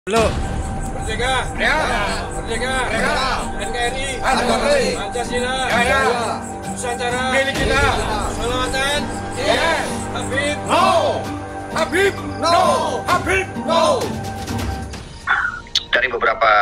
Halo. Merdeka, Ya. merdeka, Ya. NKRI, NKRI, Pancasila, Ya. Nusantara, Milik kita. Selawatan, Yes. Habib, No. Habib. No. Habib. No. Dari beberapa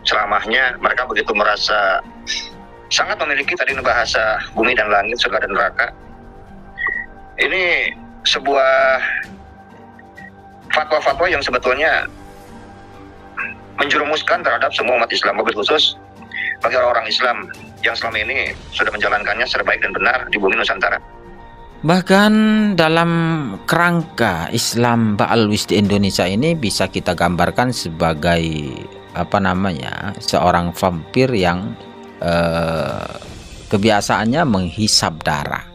ceramahnya, mereka begitu merasa sangat memiliki tadi bahasa bumi dan langit, surga dan neraka. Ini sebuah fatwa-fatwa yang sebetulnya menjerumuskan terhadap semua umat Islam, mobil khusus bagi orang-orang Islam yang selama ini sudah menjalankannya secara baik dan benar di bumi Nusantara. Bahkan dalam kerangka Islam Ba'alwis di Indonesia ini bisa kita gambarkan sebagai seorang vampir yang kebiasaannya menghisap darah.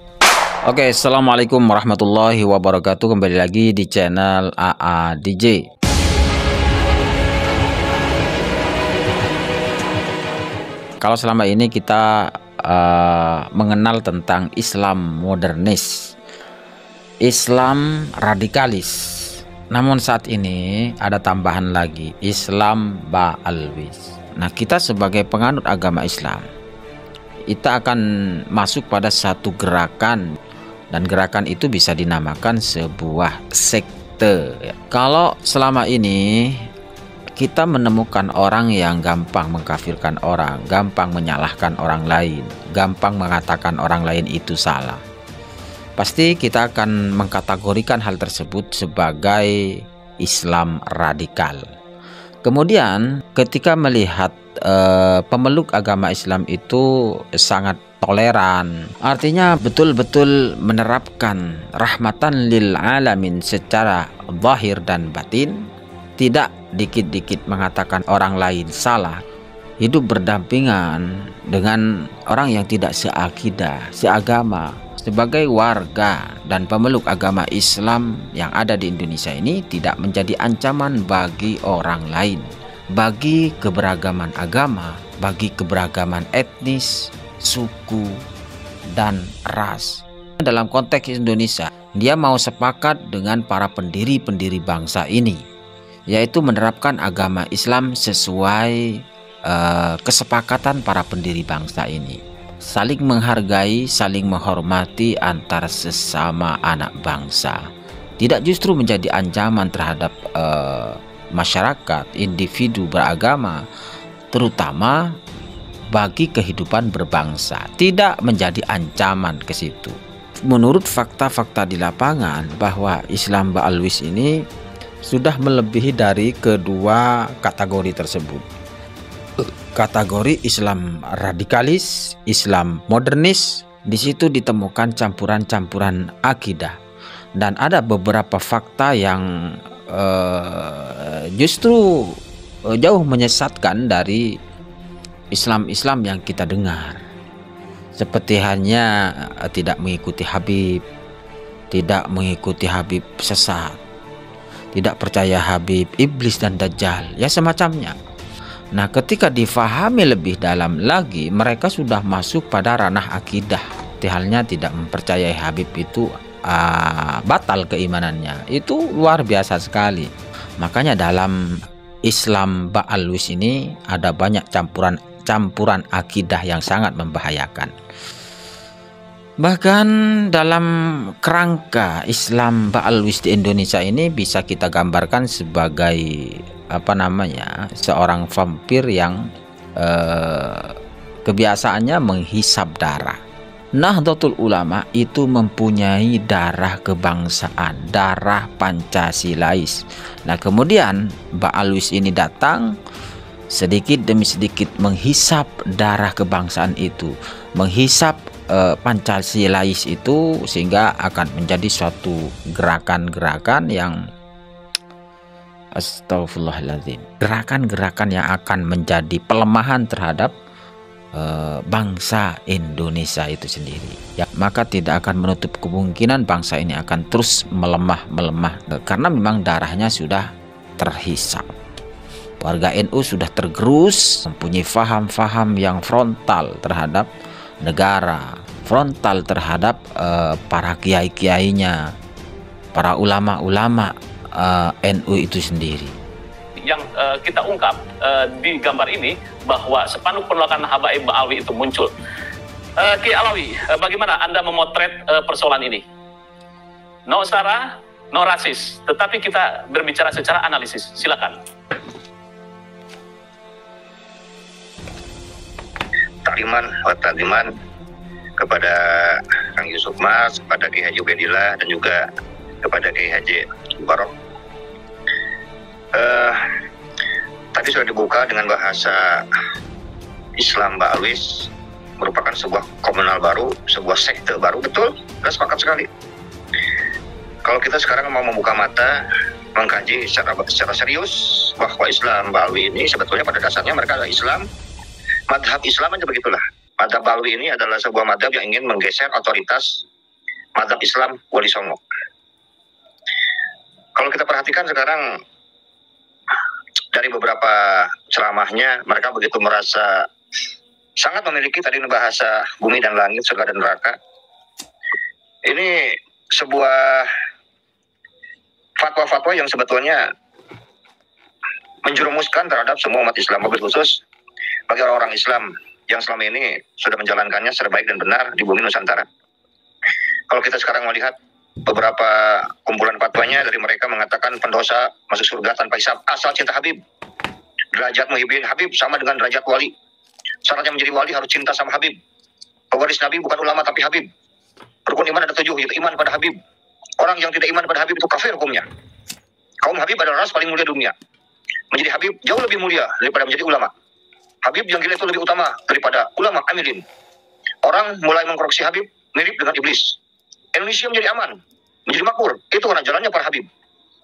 Oke, assalamualaikum warahmatullahi wabarakatuh. Kembali lagi di channel AA DJ. Kalau selama ini kita mengenal tentang Islam modernis, Islam radikalis. Namun saat ini ada tambahan lagi, Islam Ba'alwis. Nah, kita sebagai penganut agama Islam, kita akan masuk pada satu gerakan, dan gerakan itu bisa dinamakan sebuah sekte. Kalau selama ini kita menemukan orang yang gampang mengkafirkan orang, gampang menyalahkan orang lain, gampang mengatakan orang lain itu salah, pasti kita akan mengkategorikan hal tersebut sebagai Islam radikal. Kemudian ketika melihat pemeluk agama Islam itu sangat toleran, artinya betul-betul menerapkan rahmatan lil alamin secara zahir dan batin, tidak dikit-dikit mengatakan orang lain salah, hidup berdampingan dengan orang yang tidak seakidah, seagama. Sebagai warga dan pemeluk agama Islam yang ada di Indonesia ini tidak menjadi ancaman bagi orang lain, bagi keberagaman agama, bagi keberagaman etnis, suku, dan ras. Dalam konteks Indonesia, dia mau sepakat dengan para pendiri-pendiri bangsa ini, yaitu menerapkan agama Islam sesuai kesepakatan para pendiri bangsa ini, saling menghargai, saling menghormati antar sesama anak bangsa, tidak justru menjadi ancaman terhadap masyarakat, individu beragama, terutama bagi kehidupan berbangsa, tidak menjadi ancaman ke situ. Menurut fakta-fakta di lapangan bahwa Islam Ba'alwis ini sudah melebihi dari kedua kategori tersebut. Kategori Islam radikalis, Islam modernis, di situ ditemukan campuran-campuran akidah, dan ada beberapa fakta yang justru jauh menyesatkan dari Islam-Islam yang kita dengar, seperti hanya tidak mengikuti Habib, tidak mengikuti Habib sesat, tidak percaya Habib, iblis dan dajjal, ya semacamnya. Nah, ketika difahami lebih dalam lagi, mereka sudah masuk pada ranah akidah. Halnya tidak mempercayai Habib itu batal keimanannya. Itu luar biasa sekali. Makanya dalam Islam Ba'alwis ini ada banyak campuran akidah yang sangat membahayakan. Bahkan dalam kerangka Islam Ba'alwis di Indonesia ini bisa kita gambarkan sebagai seorang vampir yang kebiasaannya menghisap darah. Nahdlatul Ulama itu mempunyai darah kebangsaan, darah Pancasilais. Nah, kemudian Ba'alwis ini datang sedikit demi sedikit menghisap darah kebangsaan itu, menghisap Pancasilais itu, sehingga akan menjadi suatu gerakan-gerakan yang astagfirullahaladzim, gerakan-gerakan yang akan menjadi pelemahan terhadap bangsa Indonesia itu sendiri, ya. Maka tidak akan menutup kemungkinan bangsa ini akan terus melemah karena memang darahnya sudah terhisap. Warga NU sudah tergerus, mempunyai faham-faham yang frontal terhadap negara, frontal terhadap para kiai-kiainya, para ulama-ulama NU itu sendiri. Yang kita ungkap di gambar ini bahwa spanduk penolakan Habaib Ba'alwi itu muncul. Ki Alawi, bagaimana Anda memotret persoalan ini? No sara, no rasis, tetapi kita berbicara secara analisis. Silakan. Takliman kepada Kang Yusuf Mas, kepada Kiai Haji Ubaidillah, dan juga kepada Kiai Haji Barok. Tadi sudah dibuka dengan bahasa Islam Ba'alwis merupakan sebuah komunal baru, sebuah sekte baru. Betul, kita sepakat sekali. Kalau kita sekarang mau membuka mata, mengkaji secara serius bahwa Islam Ba'alwi ini sebetulnya pada dasarnya mereka adalah Islam. Madhab Islam aja begitulah. Madhab Ba'alwi ini adalah sebuah madhab yang ingin menggeser otoritas madhab Islam Wali Songo. Kalau kita perhatikan sekarang dari beberapa ceramahnya, mereka begitu merasa sangat memiliki tadi bahasa bumi dan langit, surga dan neraka. Ini sebuah fatwa-fatwa yang sebetulnya menjerumuskan terhadap semua umat Islam, mobil khusus bagi orang-orang Islam yang selama ini sudah menjalankannya secara baik dan benar di bumi Nusantara. Kalau kita sekarang melihat beberapa kumpulan fatwanya, dari mereka mengatakan pendosa masuk surga tanpa hisab asal cinta Habib. Derajat Muhyiddin Habib sama dengan derajat wali. Syaratnya menjadi wali harus cinta sama Habib. Pewaris Nabi bukan ulama tapi Habib. Rukun iman ada 7, yaitu iman pada Habib. Orang yang tidak iman pada Habib itu kafir hukumnya. Kaum Habib adalah ras paling mulia dunia. Menjadi Habib jauh lebih mulia daripada menjadi ulama. Habib yang gila itu lebih utama daripada ulama amilin. Orang mulai mengkoreksi Habib mirip dengan iblis. Indonesia menjadi aman, menjadi makmur. Itu karena jalannya para Habib.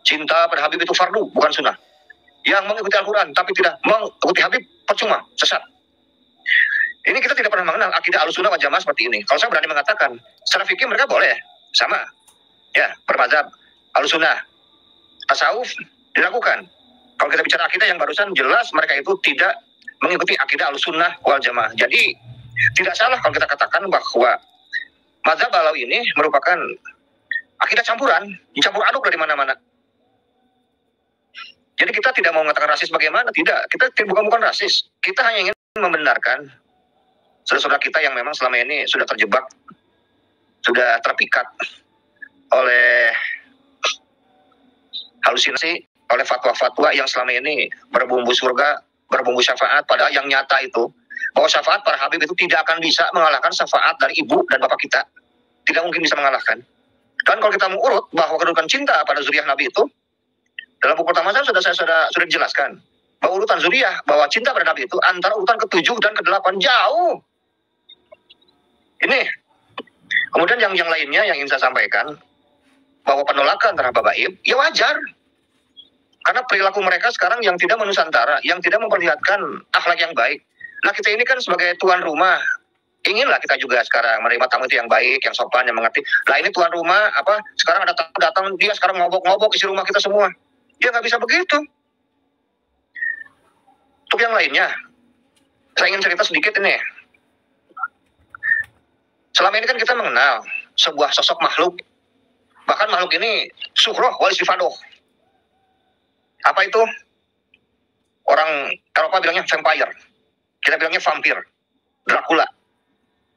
Cinta pada Habib itu fardu, bukan sunnah. Yang mengikuti Al-Quran tapi tidak mengikuti Habib percuma, sesat. Ini kita tidak pernah mengenal akidah Ahlussunnah wal Jamaah seperti ini. Kalau saya berani mengatakan, secara fikih mereka boleh sama, ya, bermadzhab Ahlussunnah. Tasawuf dilakukan. Kalau kita bicara akidah yang barusan, jelas mereka itu tidak mengikuti akidah Ahlussunnah wal Jamaah. Jadi tidak salah kalau kita katakan bahwa mazhab Ba'alwi ini merupakan akidah campuran, dicampur aduk dari mana-mana. Jadi kita tidak mau mengatakan rasis bagaimana, tidak. Kita bukan rasis. Kita hanya ingin membenarkan saudara-saudara kita yang memang selama ini sudah terjebak, sudah terpikat oleh halusinasi, oleh fatwa-fatwa yang selama ini berbumbu surga, berbumbu syafaat, padahal yang nyata itu bahwa syafaat para Habib itu tidak akan bisa mengalahkan syafaat dari ibu dan bapak kita. Tidak mungkin bisa mengalahkan. Dan kalau kita mau urut bahwa kedudukan cinta pada zuriyah Nabi itu, dalam buku pertama saya sudah dijelaskan bahwa urutan zuriyah, bahwa cinta pada Nabi itu antara urutan ke-7 dan ke-8 jauh. Ini. Kemudian yang lainnya yang ingin saya sampaikan, bahwa penolakan terhadap Habaib, ya wajar. Karena perilaku mereka sekarang yang tidak menusantara, yang tidak memperlihatkan akhlak yang baik. Nah kita ini kan sebagai tuan rumah, inginlah kita juga sekarang menerima tamu itu yang baik, yang sopan, yang mengerti. Nah ini tuan rumah, sekarang ada tamu datang, dia sekarang ngobok-ngobok isi rumah kita semua. Dia nggak bisa begitu. Untuk yang lainnya, saya ingin cerita sedikit ini. Selama ini kan kita mengenal sebuah sosok makhluk. Bahkan makhluk ini suhroh wal istifadoh. Apa itu? Orang Eropa bilangnya vampire. Kita bilangnya vampir. Dracula.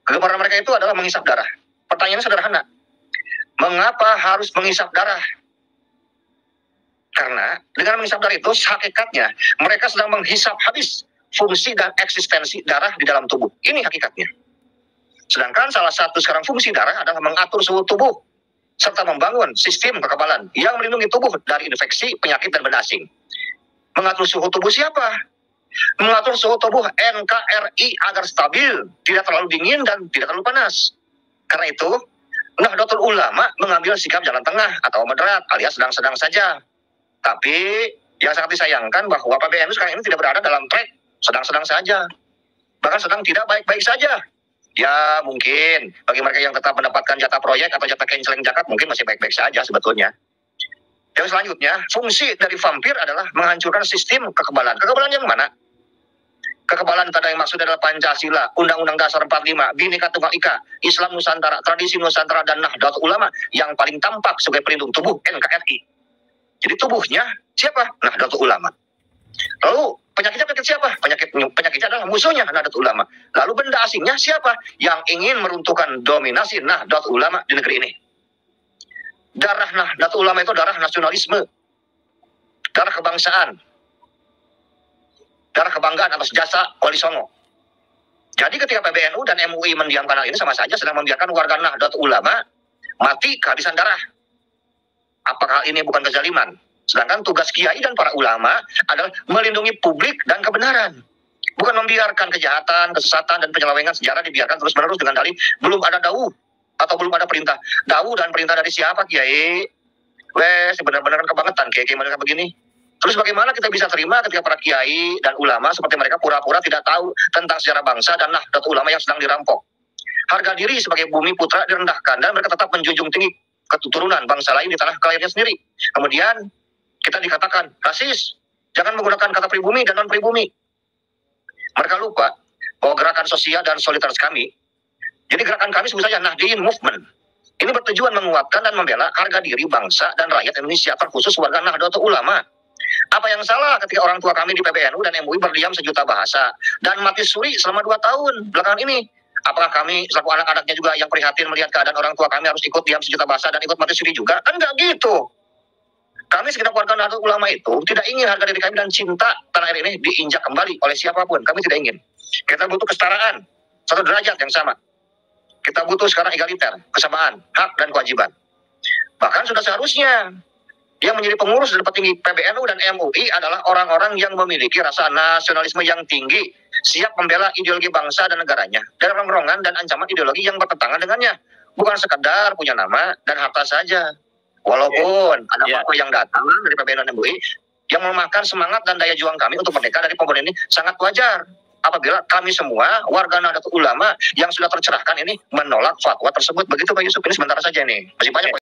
Kegemaran mereka itu adalah menghisap darah. Pertanyaannya sederhana. Mengapa harus menghisap darah? Karena dengan menghisap darah itu hakikatnya mereka sedang menghisap habis fungsi dan eksistensi darah di dalam tubuh. Ini hakikatnya. Sedangkan salah satu sekarang fungsi darah adalah mengatur suhu tubuh serta membangun sistem kekebalan yang melindungi tubuh dari infeksi, penyakit, dan benda asing. Mengatur suhu tubuh siapa? Mengatur suhu tubuh NKRI agar stabil, tidak terlalu dingin dan tidak terlalu panas. Karena itu, Nahdlatul Ulama mengambil sikap jalan tengah atau moderat alias sedang-sedang saja. Tapi yang sangat disayangkan bahwa PBNU sekarang ini tidak berada dalam track sedang-sedang saja. Bahkan sedang tidak baik-baik saja. Ya mungkin bagi mereka yang tetap mendapatkan jatah proyek atau jatah canceling zakat mungkin masih baik-baik saja sebetulnya. Yang selanjutnya, fungsi dari vampir adalah menghancurkan sistem kekebalan. Kekebalan yang mana? Kekebalan tanda yang maksud adalah Pancasila, Undang-Undang Dasar 45, Bhinneka Tunggal Ika, Islam Nusantara, tradisi Nusantara, dan Nahdlatul Ulama yang paling tampak sebagai pelindung tubuh NKRI. Jadi tubuhnya siapa? Nahdlatul Ulama. Lalu penyakit siapa? Penyakitnya adalah musuhnya Nahdlatul Ulama. Lalu benda asingnya siapa? Yang ingin meruntuhkan dominasi Nahdlatul Ulama di negeri ini. Darah Nahdlatul Ulama itu darah nasionalisme, darah kebangsaan, darah kebanggaan atas jasa Wali Songo. Jadi ketika PBNU dan MUI mendiamkan hal ini, sama saja sedang membiarkan warga Nahdlatul Ulama mati kehabisan darah. Apakah ini bukan kezaliman? Sedangkan tugas kiai dan para ulama adalah melindungi publik dan kebenaran. Bukan membiarkan kejahatan, kesesatan, dan penyelewengan sejarah dibiarkan terus-menerus dengan dalih belum ada dauh atau belum ada perintah. Dauh dan perintah dari siapa, Kiai? Wes, benar-benar kebangetan Kiai mereka begini. Terus bagaimana kita bisa terima ketika para kiai dan ulama seperti mereka pura-pura tidak tahu tentang sejarah bangsa dan Nahdlatul Ulama yang sedang dirampok. Harga diri sebagai bumi putra direndahkan dan mereka tetap menjunjung tinggi keturunan bangsa lain di tanah kelahirannya sendiri. Kemudian kita dikatakan rasis, jangan menggunakan kata pribumi dan non-pribumi. Mereka lupa bahwa gerakan sosial dan solidaritas kami, jadi gerakan kami sebut saja Nahdliyin Movement, ini bertujuan menguatkan dan membela harga diri bangsa dan rakyat Indonesia, terkhusus warga Nahdlatul Ulama. Apa yang salah ketika orang tua kami di PBNU dan MUI berdiam sejuta bahasa dan mati suri selama 2 tahun belakangan ini? Apakah kami selaku anak-anaknya juga yang prihatin melihat keadaan orang tua kami harus ikut diam sejuta bahasa dan ikut mati suri juga? Kan enggak gitu. Kami segenap warga Nahdlatul Ulama itu tidak ingin harga diri kami dan cinta tanah air ini diinjak kembali oleh siapapun. Kami tidak ingin. Kita butuh kesetaraan, satu derajat yang sama. Kita butuh sekarang egaliter, kesamaan, hak dan kewajiban. Bahkan sudah seharusnya yang menjadi pengurus dan petinggi PBNU dan MUI adalah orang-orang yang memiliki rasa nasionalisme yang tinggi, siap membela ideologi bangsa dan negaranya, dan rongrongan dan ancaman ideologi yang bertentangan dengannya. Bukan sekedar punya nama dan harta saja. Walaupun ada faktor yang datang dari PBNU dan MUI yang melemahkan semangat dan daya juang kami untuk merdeka dari komponen ini sangat wajar. Apabila kami semua warga Nahdlatul Ulama yang sudah tercerahkan ini menolak fatwa tersebut. Begitu Pak Yusuf, ini sebentar saja nih. Masih banyak Pak.